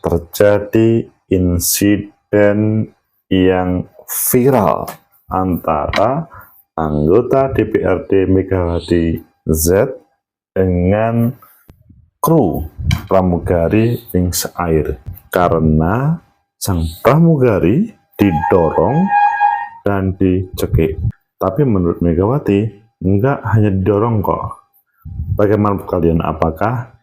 terjadi insiden yang viral antara anggota DPRD Megawati Z dengan kru pramugari Wings Air, karena sang pramugari didorong dan dicekik. Tapi menurut Megawati, enggak hanya didorong kok. Bagaimana kalian? Apakah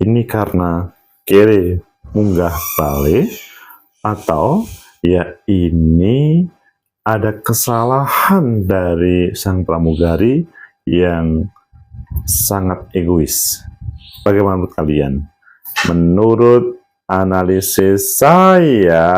ini karena kere munggah balik, atau ya ini ada kesalahan dari sang pramugari yang sangat egois? Bagaimana menurut kalian? Menurut analisis saya,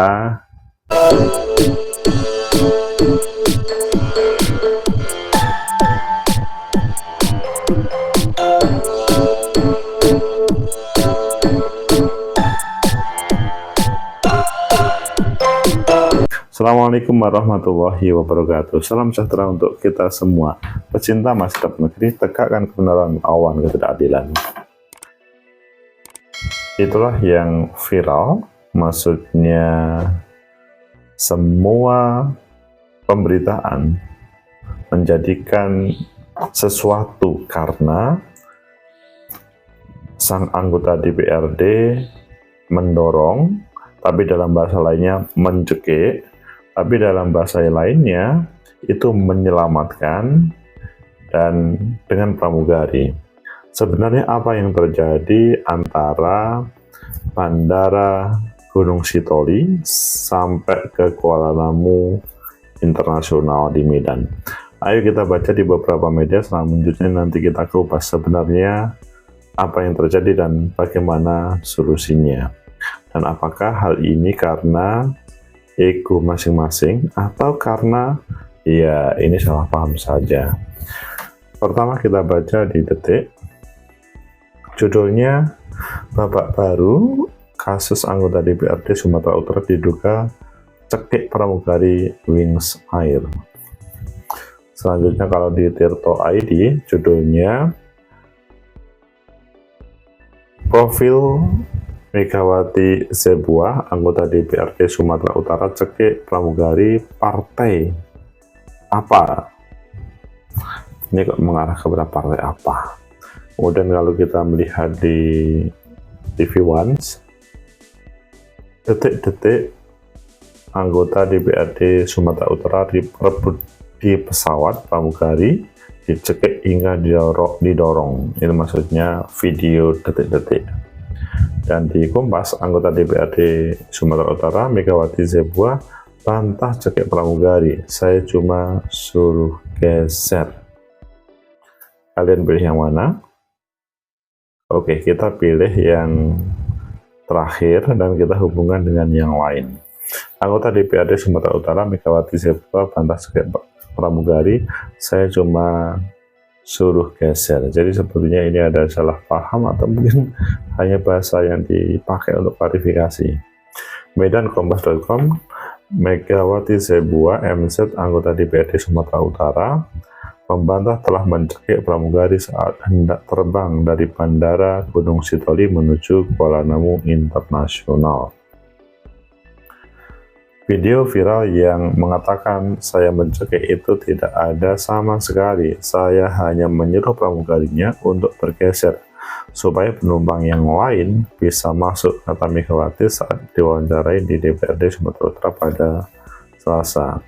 Assalamualaikum warahmatullahi wabarakatuh. Salam sejahtera untuk kita semua. Pecinta masyarakat negeri, tegakkan kebenaran, lawan ketidakadilan. Itulah yang viral, maksudnya semua pemberitaan menjadikan sesuatu karena sang anggota DPRD mendorong, tapi dalam bahasa lainnya mencekik, tapi dalam bahasa lainnya itu menyelamatkan, dan dengan pramugari. Sebenarnya apa yang terjadi antara Bandara Gunung Sitoli sampai ke Kuala Namu Internasional di Medan? Ayo kita baca di beberapa media, selanjutnya nanti kita kupas sebenarnya apa yang terjadi dan bagaimana solusinya. Dan apakah hal ini karena ego masing-masing atau karena ya ini salah paham saja. Pertama kita baca di Detik, judulnya babak baru kasus anggota DPRD Sumatera Utara diduga cekik pramugari Wings Air. Selanjutnya kalau di Tirto ID, judulnya profil Megawati Zebuah, anggota DPRD Sumatera Utara cekik pramugari partai apa? Ini kok mengarah kepada partai apa? Kemudian kalau kita melihat di TV One, detik-detik anggota DPRD Sumatera Utara direbut di pesawat pramugari, dicekik hingga didorong. Itu maksudnya video detik-detik. Dan di Kompas, anggota DPRD Sumatera Utara Megawati Zebuah bantah cekik pramugari, saya cuma suruh geser. Kalian pilih yang mana? Oke, kita pilih yang terakhir dan kita hubungkan dengan yang lain. Anggota DPRD Sumatera Utara Megawati Zebuah bantah cekik pramugari, saya cuma suruh geser. Jadi sebetulnya ini ada salah paham atau mungkin hanya bahasa yang dipakai untuk klarifikasi. Medan Kompas.com, Megawati Zebuah MZ anggota DPRD Sumatera Utara membantah telah mencekik pramugari saat hendak terbang dari Bandara Gunung Sitoli menuju Kuala Namu Internasional. Video viral yang mengatakan saya mencekik itu tidak ada sama sekali. Saya hanya menyuruh pramugarinya untuk bergeser supaya penumpang yang lain bisa masuk, kata Megawati saat diwawancarai di DPRD Sumatera Utara pada Selasa.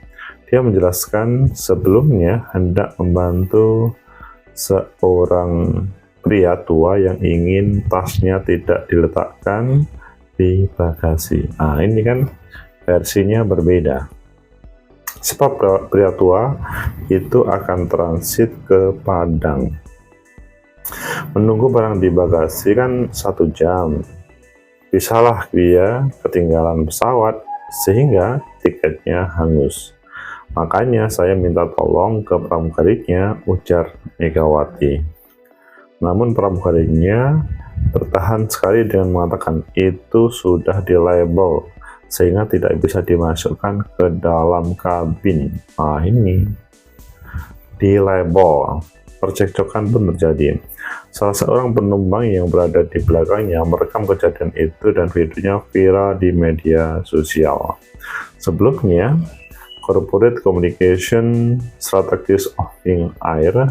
Dia menjelaskan sebelumnya hendak membantu seorang pria tua yang ingin tasnya tidak diletakkan di bagasi. Nah, ini kan versinya berbeda, sebab pria tua itu akan transit ke Padang, menunggu barang di bagasi kan 1 jam, bisalah dia ketinggalan pesawat sehingga tiketnya hangus. Makanya saya minta tolong ke pramugarinya, ujar Megawati. Namun pramugarinya bertahan sekali dengan mengatakan itu sudah di label sehingga tidak bisa dimasukkan ke dalam kabin. Nah, ini di label. percekcokan pun terjadi. Salah seorang penumpang yang berada di belakangnya merekam kejadian itu dan videonya viral di media sosial. Sebelumnya, Corporate Communication Strategist of Wing Air,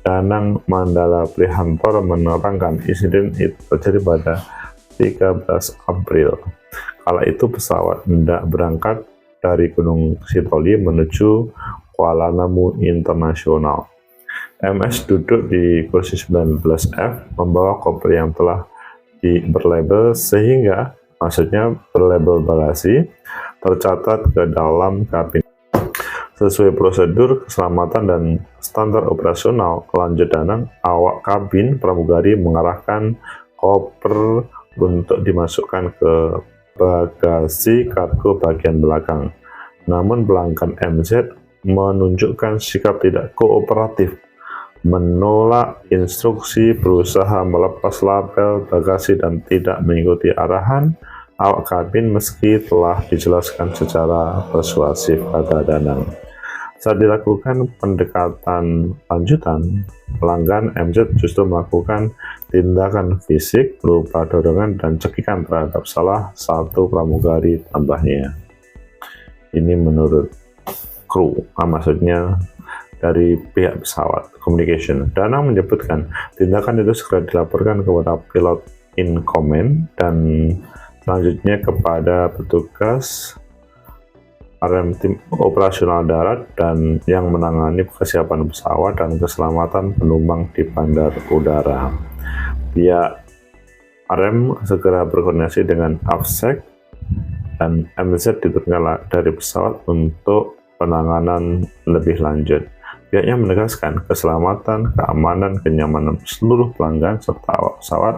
Danang Mandala Prihantor menerangkan insiden itu terjadi pada 13 April. Kala itu pesawat hendak berangkat dari Gunung Sitoli menuju Kuala Namu Internasional. MS duduk di kursi 19F membawa koper yang telah berlabel sehingga maksudnya berlabel bagasi tercatat ke dalam kabin. Sesuai prosedur keselamatan dan standar operasional, lanjut Danang, awak kabin pramugari mengarahkan koper untuk dimasukkan ke bagasi kargo bagian belakang. Namun pelanggan MZ menunjukkan sikap tidak kooperatif, menolak instruksi, berusaha melepas label bagasi dan tidak mengikuti arahan awak kabin meski telah dijelaskan secara persuasif, kata Danang. Saat dilakukan pendekatan lanjutan, pelanggan MZ justru melakukan tindakan fisik berupa dorongan dan cekikan terhadap salah satu pramugari, tambahnya. Ini menurut kru, maksudnya dari pihak pesawat communication. Danang menyebutkan tindakan itu segera dilaporkan kepada pilot in command dan selanjutnya kepada petugas RM tim operasional darat dan yang menangani kesiapan pesawat dan keselamatan penumpang di bandar udara. Pihak RM segera berkoordinasi dengan AFSEC dan MZ diturunkan dari pesawat untuk penanganan lebih lanjut. Pihaknya menegaskan keselamatan, keamanan, kenyamanan seluruh pelanggan serta awak pesawat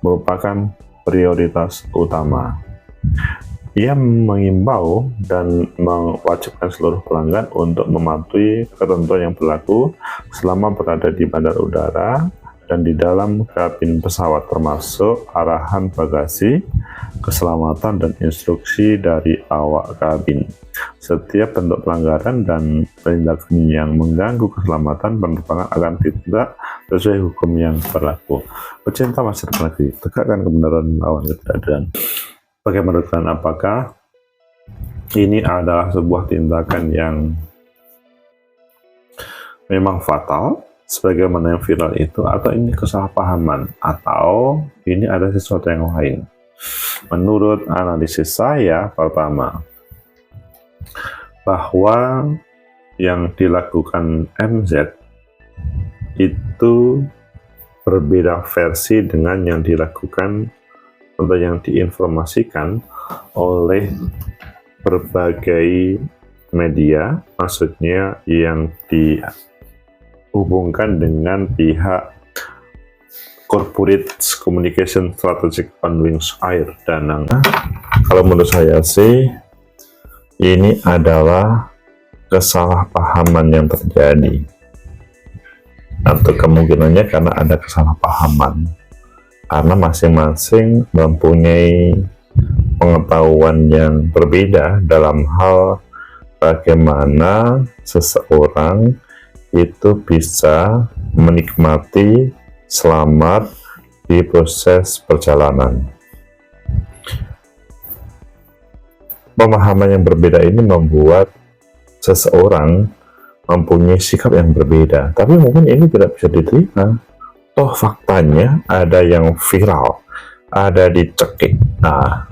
merupakan prioritas utama. Ia mengimbau dan mewajibkan seluruh pelanggan untuk mematuhi ketentuan yang berlaku selama berada di bandar udara dan di dalam kabin pesawat, termasuk arahan bagasi, keselamatan, dan instruksi dari awak kabin. Setiap bentuk pelanggaran dan penindakan yang mengganggu keselamatan penerbangan akan ditindak sesuai hukum yang berlaku. Pecinta masyarakat negeri, tegakkan kebenaran lawan ketidakadilan. Bagaimana kalian, apakah ini adalah sebuah tindakan yang memang fatal sebagaimana yang viral itu, atau ini kesalahpahaman, atau ini ada sesuatu yang lain? Menurut analisis saya, pertama, bahwa yang dilakukan MZ itu berbeda versi dengan yang dilakukan atau yang diinformasikan oleh berbagai media, maksudnya yang dihubungkan dengan pihak Corporate Communication Strategic on Wings Air, Danang. Kalau menurut saya sih ini adalah kesalahpahaman yang terjadi, atau kemungkinannya karena ada kesalahpahaman karena masing-masing mempunyai pengetahuan yang berbeda dalam hal bagaimana seseorang itu bisa menikmati selamat di proses perjalanan. Pemahaman yang berbeda ini membuat seseorang mempunyai sikap yang berbeda, tapi mungkin ini tidak bisa diterima. Toh faktanya ada yang viral, ada dicekik. Nah,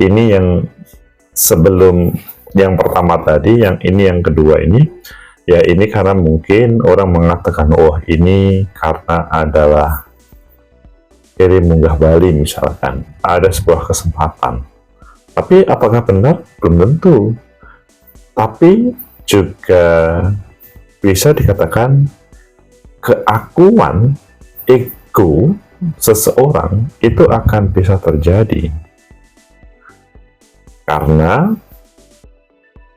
ini yang sebelum yang pertama tadi, yang ini yang kedua ini, ya ini karena mungkin orang mengatakan, oh ini karena adalah kirim munggah Bali misalkan, ada sebuah kesempatan. Tapi apakah benar? Belum tentu. Tapi juga bisa dikatakan keakuan ego seseorang itu akan bisa terjadi karena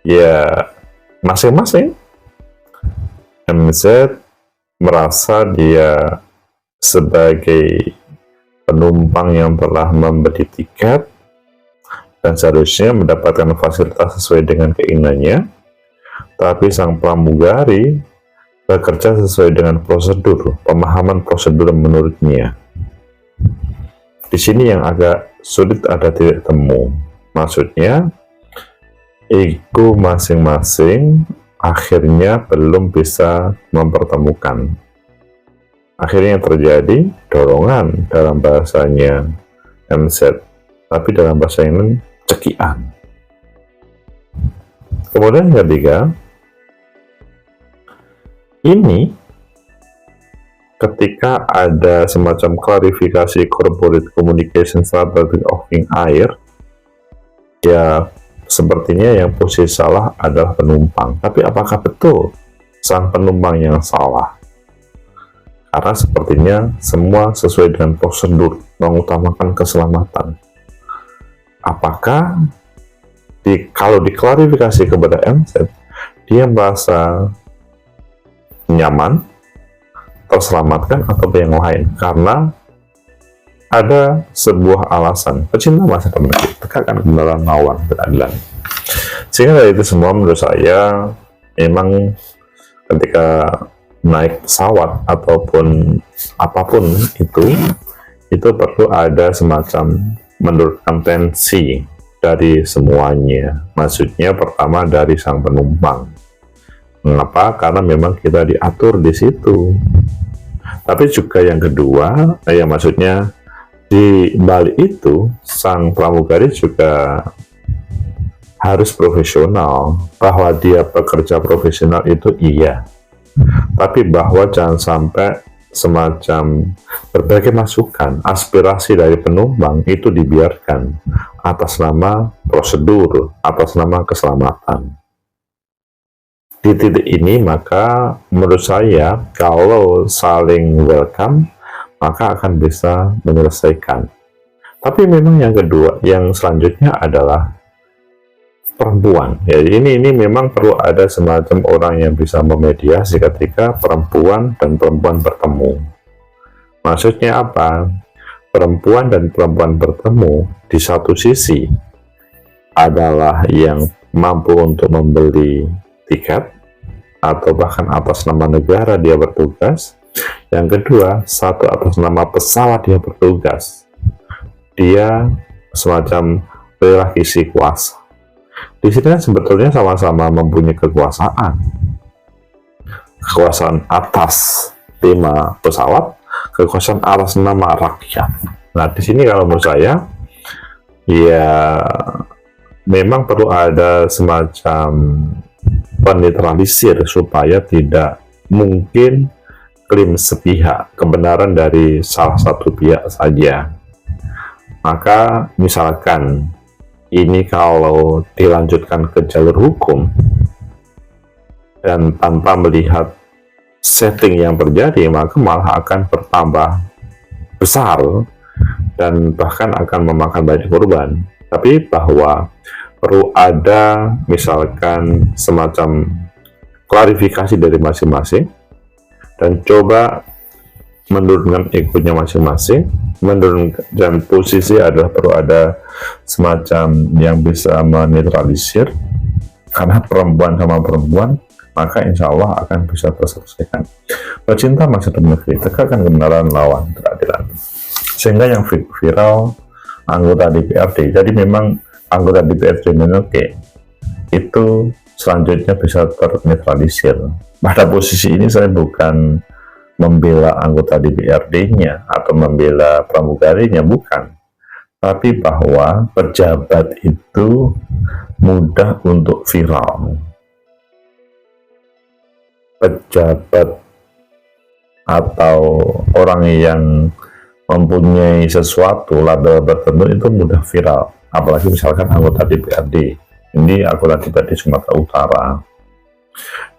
ya masing-masing MZ merasa dia sebagai penumpang yang telah membeli tiket dan seharusnya mendapatkan fasilitas sesuai dengan keinginannya, tapi sang pramugari bekerja sesuai dengan prosedur, pemahaman prosedur menurutnya. Di sini yang agak sulit ada titik temu. Maksudnya, ego masing-masing akhirnya belum bisa mempertemukan. Akhirnya yang terjadi dorongan dalam bahasanya MZ, tapi dalam bahasa ini cekian. Kemudian yang ketiga, ini ketika ada semacam klarifikasi corporate communication strategy of air, ya sepertinya yang posisi salah adalah penumpang. Tapi apakah betul sang penumpang yang salah? Karena sepertinya semua sesuai dengan prosedur, mengutamakan keselamatan. Apakah kalau diklarifikasi kepada MZ, dia merasa nyaman, terselamatkan, atau yang lain? Karena ada sebuah alasan. Pecinta masa depan tegakkan kebenaran, lawan keadilan. Sehingga dari itu semua menurut saya memang ketika naik pesawat ataupun apapun itu perlu ada semacam menurunkan tensi dari semuanya. Maksudnya pertama dari sang penumpang. Mengapa? Karena memang kita diatur di situ. Tapi juga yang kedua, ya maksudnya di balik itu sang pramugari juga harus profesional. Bahwa dia bekerja profesional itu iya, tapi bahwa jangan sampai semacam berbagai masukan, aspirasi dari penumpang itu dibiarkan atas nama prosedur, atas nama keselamatan. Di titik ini maka menurut saya kalau saling welcome maka akan bisa menyelesaikan. Tapi memang yang kedua, yang selanjutnya adalah perempuan. Ya, ini memang perlu ada semacam orang yang bisa memediasi ketika perempuan dan perempuan bertemu. Maksudnya apa? Perempuan dan perempuan bertemu di satu sisi adalah yang mampu untuk membeli tiket atau bahkan atas nama negara dia bertugas. Yang kedua, satu atas nama pesawat dia bertugas. Dia semacam relasi kuasa. Di sini kan sebetulnya sama-sama mempunyai kekuasaan atas tema pesawat, kekuasaan atas nama rakyat. Nah, di sini kalau menurut saya, ya memang perlu ada semacam penetralisir supaya tidak mungkin klaim sepihak, kebenaran dari salah satu pihak saja. Maka misalkan ini kalau dilanjutkan ke jalur hukum dan tanpa melihat setting yang terjadi, maka malah akan bertambah besar dan bahkan akan memakan banyak korban. Tapi bahwa perlu ada misalkan semacam klarifikasi dari masing-masing dan coba menurunkan egonya masing-masing, menurunkan posisi adalah perlu ada semacam yang bisa menetralisir, karena perempuan sama perempuan maka insya Allah akan bisa terselesaikan. Pecinta masa depan negeri, tegakkan kebenaran, lawan keadilan. Sehingga yang viral anggota DPRD, jadi memang anggota DPRD Merauke itu selanjutnya bisa ternetralisir. Pada posisi ini saya bukan membela anggota DPRD-nya atau membela pramugarinya, bukan. Tapi bahwa pejabat itu mudah untuk viral. Pejabat atau orang yang mempunyai sesuatu, label tertentu itu mudah viral. Apalagi misalkan anggota DPRD. Ini anggota DPRD Sumatera Utara.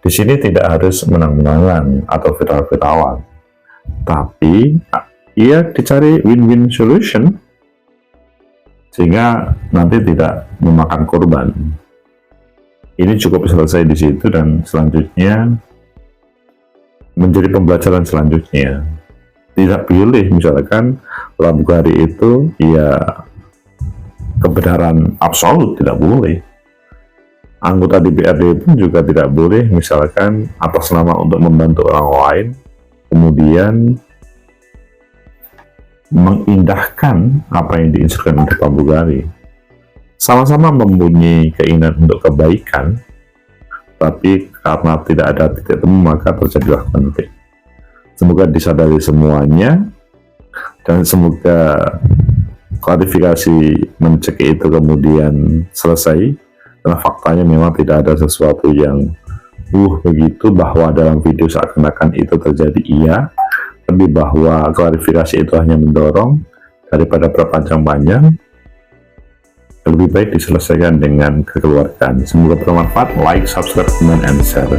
Di sini tidak harus menang-menangan atau viral-viralan, tapi ia dicari win-win solution sehingga nanti tidak memakan korban. Ini cukup selesai di situ dan selanjutnya menjadi pembelajaran selanjutnya. Tidak boleh misalkan pramugari itu ya kebenaran absolut, tidak boleh. Anggota DPRD pun juga tidak boleh misalkan atas nama untuk membantu orang lain kemudian mengindahkan apa yang diinstruksikan oleh pramugari. Sama-sama mempunyai keinginan untuk kebaikan, tapi karena tidak ada titik temu maka terjadilah konflik. Semoga disadari semuanya, dan semoga klarifikasi mencekik itu kemudian selesai, karena faktanya memang tidak ada sesuatu yang begitu, bahwa dalam video seakan-akan itu terjadi iya, tapi bahwa klarifikasi itu hanya mendorong daripada berpanjang-panjang. Lebih baik diselesaikan dengan kekeluargaan. Semoga bermanfaat. Like, subscribe, comment, and share.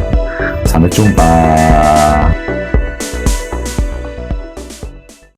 Sampai jumpa.